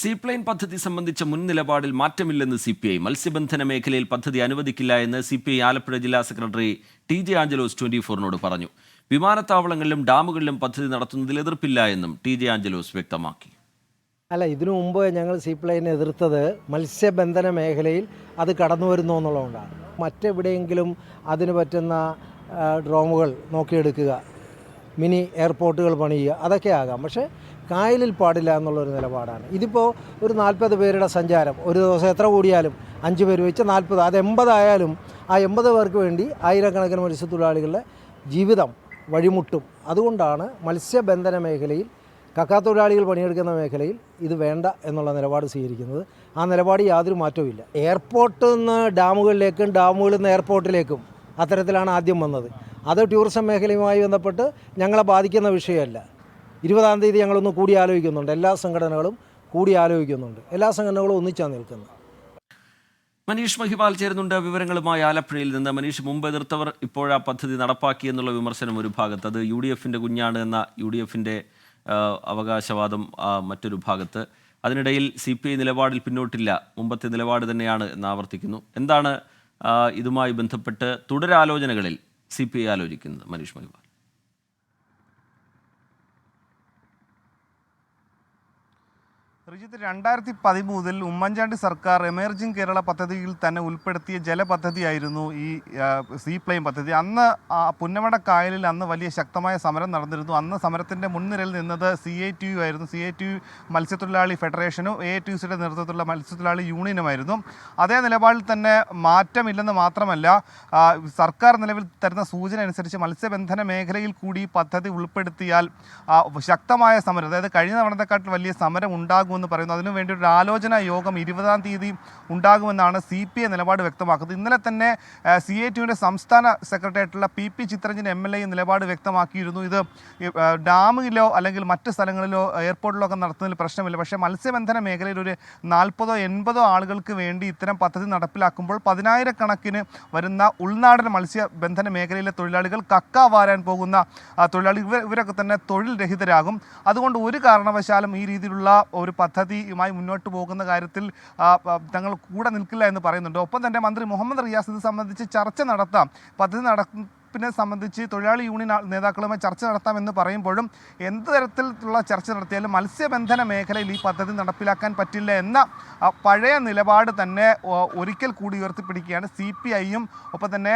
Seaplane പദ്ധതി സംബന്ധിച്ച മുൻ നിലപാടിൽ മാറ്റമില്ലെന്ന് CPI. മത്സ്യബന്ധന മേഖലയിൽ പദ്ധതി അനുവദിക്കില്ല എന്ന് CPI ആലപ്പുഴ ജില്ലാ സെക്രട്ടറി TJ ആഞ്ചലോസ് 24നോട് പറഞ്ഞു. വിമാനത്താവളങ്ങളിലും ഡാമുകളിലും പദ്ധതി നടത്തുന്നതിൽ എതിർപ്പില്ല എന്നും TJ ആഞ്ചലോസ് വ്യക്തമാക്കി. അല്ല, ഇതിനു മുമ്പ് ഞങ്ങൾ സീപ്ലെയിനെ എതിർത്തത് മത്സ്യബന്ധന മേഖലയിൽ അത് കടന്നു വരുന്നു എന്നുള്ളതുകൊണ്ടാണ്. മറ്റെവിടെയെങ്കിലും അതിന് പറ്റുന്ന ഡ്രോമുകൾ നോക്കിയെടുക്കുക, മിനി എയർപോർട്ടുകൾ പണിയുക, അതൊക്കെ ആകാം. പക്ഷേ കായലിൽ പാടില്ല എന്നുള്ളൊരു നിലപാടാണ്. ഇതിപ്പോൾ ഒരു 40 പേരുടെ സഞ്ചാരം, ഒരു ദിവസം എത്ര കൂടിയാലും 5 പേര് വെച്ച് 40, അത് 80 ആയാലും ആ 80 പേർക്ക് വേണ്ടി ആയിരക്കണക്കിന് മത്സ്യത്തൊഴിലാളികളുടെ ജീവിതം വഴിമുട്ടും. അതുകൊണ്ടാണ് മത്സ്യബന്ധന മേഖലയിൽ, കക്കാത്തൊഴിലാളികൾ പണിയെടുക്കുന്ന മേഖലയിൽ ഇത് വേണ്ട എന്നുള്ള നിലപാട് സ്വീകരിക്കുന്നത്. ആ നിലപാട് യാതൊരു മാറ്റവുമില്ല. എയർപോർട്ടിൽ നിന്ന് ഡാമുകളിലേക്കും ഡാമുകളിൽ നിന്ന് എയർപോർട്ടിലേക്കും അത്തരത്തിലാണ് ആദ്യം വന്നത്. അത് ടൂറിസം മേഖലയുമായി ബന്ധപ്പെട്ട് ഞങ്ങളെ ബാധിക്കുന്ന വിഷയമല്ല. 20-ാം തീയതി ഞങ്ങളൊന്ന് കൂടി ആലോചിക്കുന്നുണ്ട്. എല്ലാ സംഘടനകളും കൂടി ആലോചിക്കുന്നുണ്ട്. എല്ലാ സംഘടനകളും ഒന്നിച്ചാണ് നിൽക്കുന്നത്. മനീഷ് മഹിപാൽ ചേരുന്നുണ്ട് വിവരങ്ങളുമായി ആലപ്പുഴയിൽ നിന്ന്. മനീഷ്, മുമ്പ് എതിർത്തവർ ഇപ്പോഴാ പദ്ധതി നടപ്പാക്കിയെന്നുള്ള വിമർശനം ഒരു ഭാഗത്ത്, അത് UDFന്റെ കുഞ്ഞാണ് എന്ന UDFന്റെ അവകാശവാദം മറ്റൊരു ഭാഗത്ത്. അതിനിടയിൽ CPI നിലപാടിൽ പിന്നോട്ടില്ല, മുമ്പത്തെ നിലപാട് തന്നെയാണ് എന്ന് ആവർത്തിക്കുന്നു. എന്താണ് ഇതുമായി ബന്ധപ്പെട്ട് തുടരാലോചനകളിൽ CPI ആലോചിക്കുന്നത്? മനീഷ് മഹിപാൽ. റിജിത്ത്, 2013 ഉമ്മൻചാണ്ടി സർക്കാർ എമർജിംഗ് കേരള പദ്ധതിയിൽ തന്നെ ഉൾപ്പെടുത്തിയ ജലപദ്ധതിയായിരുന്നു ഈ സീപ്ലെയിൻ പദ്ധതി. അന്ന് പുന്നമട കായലിൽ അന്ന് വലിയ ശക്തമായ സമരം നടന്നിരുന്നു. അന്ന് സമരത്തിൻ്റെ മുൻനിരയിൽ നിന്നത് CITU ആയിരുന്നു. CITU മത്സ്യത്തൊഴിലാളി ഫെഡറേഷനും AITUസിയുടെ നേതൃത്വത്തിലുള്ള മത്സ്യത്തൊഴിലാളി യൂണിയനുമായിരുന്നു. അതേ നിലപാടിൽ തന്നെ മാറ്റമില്ലെന്ന് മാത്രമല്ല, സർക്കാർ നിലവിൽ തരുന്ന സൂചന അനുസരിച്ച് മത്സ്യബന്ധന മേഖലയിൽ കൂടി പദ്ധതി ഉൾപ്പെടുത്തിയാൽ ശക്തമായ സമരം, അതായത് കഴിഞ്ഞ തവണത്തെക്കാട്ടിൽ വലിയ സമരം ഉണ്ടാകും എന്ന് പറയുന്നു. അതിനുവേണ്ടി ഒരു ആലോചനാ യോഗം 20-ാം തീയതി ഉണ്ടാകുമെന്നാണ് CPI നിലപാട് വ്യക്തമാക്കുന്നത്. ഇന്നലെ തന്നെ CITUവിൻ്റെ സംസ്ഥാന സെക്രട്ടറിയായിട്ടുള്ള PP ചിത്തരഞ്ജൻ MLA നിലപാട് വ്യക്തമാക്കിയിരുന്നു. ഇത് ഡാമിലോ അല്ലെങ്കിൽ മറ്റ് സ്ഥലങ്ങളിലോ എയർപോർട്ടിലോ ഒക്കെ നടത്തുന്നതിൽ പ്രശ്നമില്ല, പക്ഷേ മത്സ്യബന്ധന മേഖലയിൽ ഒരു 40-80 ആളുകൾക്ക് വേണ്ടി ഇത്തരം പദ്ധതി നടപ്പിലാക്കുമ്പോൾ 10,000-കണക്കിന് വരുന്ന ഉൾനാടൻ മത്സ്യബന്ധന മേഖലയിലെ തൊഴിലാളികൾ കക്ക വാരാൻ പോകുന്ന തൊഴിലാളികൾ ഇവരൊക്കെ തന്നെ തൊഴിൽ രഹിതരാകും. അതുകൊണ്ട് ഒരു കാരണവശാലും ഈ രീതിയിലുള്ള ഒരു പദ്ധതിയുമായി മുന്നോട്ട് പോകുന്ന കാര്യത്തിൽ തങ്ങൾ കൂടെ നിൽക്കില്ല എന്ന് പറയുന്നുണ്ട്. ഒപ്പം തന്നെ മന്ത്രി മുഹമ്മദ് റിയാസ് ഇത് സംബന്ധിച്ച് ചർച്ച നടത്താം, പദ്ധതി നടപ്പിനെ സംബന്ധിച്ച് തൊഴിലാളി യൂണിയൻ നേതാക്കളുമായി ചർച്ച നടത്താമെന്ന് പറയുമ്പോഴും എന്ത് തരത്തിലുള്ള ചർച്ച നടത്തിയാലും മത്സ്യബന്ധന മേഖലയിൽ ഈ പദ്ധതി നടപ്പിലാക്കാൻ പറ്റില്ല എന്ന പഴയ നിലപാട് തന്നെ ഒരിക്കൽ കൂടി ഉയർത്തിപ്പിടിക്കുകയാണ് CPIയും ഒപ്പം തന്നെ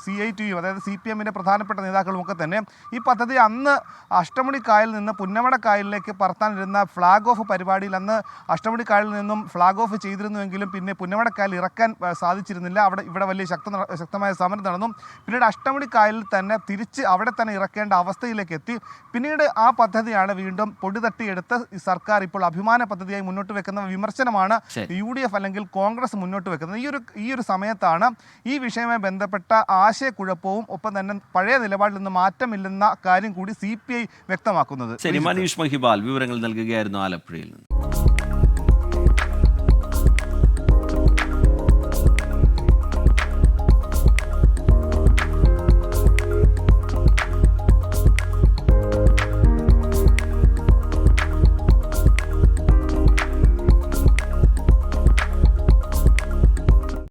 CITUയും, അതായത് CPMൻ്റെ പ്രധാനപ്പെട്ട നേതാക്കളും ഒക്കെ തന്നെ. ഈ പദ്ധതി അന്ന് അഷ്ടമുടി കായലിൽ നിന്ന് പുന്നമട കായലിലേക്ക് പറത്താനിരുന്ന ഫ്ലാഗ് ഓഫ് പരിപാടിയിൽ അന്ന് അഷ്ടമുടി കായലിൽ നിന്നും ഫ്ലാഗ് ഓഫ് ചെയ്തിരുന്നുവെങ്കിലും പിന്നെ പുന്നമട കായൽ ഇറക്കാൻ സാധിച്ചിരുന്നില്ല. ഇവിടെ വലിയ ശക്തമായ സമരം നടന്നു. പിന്നീട് അഷ്ടമുടി കായലിൽ തന്നെ തിരിച്ച് അവിടെ തന്നെ ഇറക്കേണ്ട അവസ്ഥയിലേക്ക് എത്തി. പിന്നീട് ആ പദ്ധതിയാണ് വീണ്ടും പൊടി തട്ടിയെടുത്ത് സർക്കാർ ഇപ്പോൾ അഭിമാന പദ്ധതിയായി മുന്നോട്ട് വെക്കുന്ന വിമർശനമാണ് UDF അല്ലെങ്കിൽ കോൺഗ്രസ് മുന്നോട്ട് വെക്കുന്നത്. ഈ ഒരു സമയത്താണ് ഈ വിഷയവുമായി ബന്ധപ്പെട്ട ആശയക്കുഴപ്പവും ഒപ്പം തന്നെ പഴയ നിലപാടിൽ നിന്ന് മാറ്റമില്ലെന്ന കാര്യം കൂടി CPI വ്യക്തമാക്കുന്നത്. ശരി, മനീഷ് മഹിപാൽ വിവരങ്ങൾ നൽകുകയായിരുന്നു ആലപ്പുഴയിൽ നിന്ന്.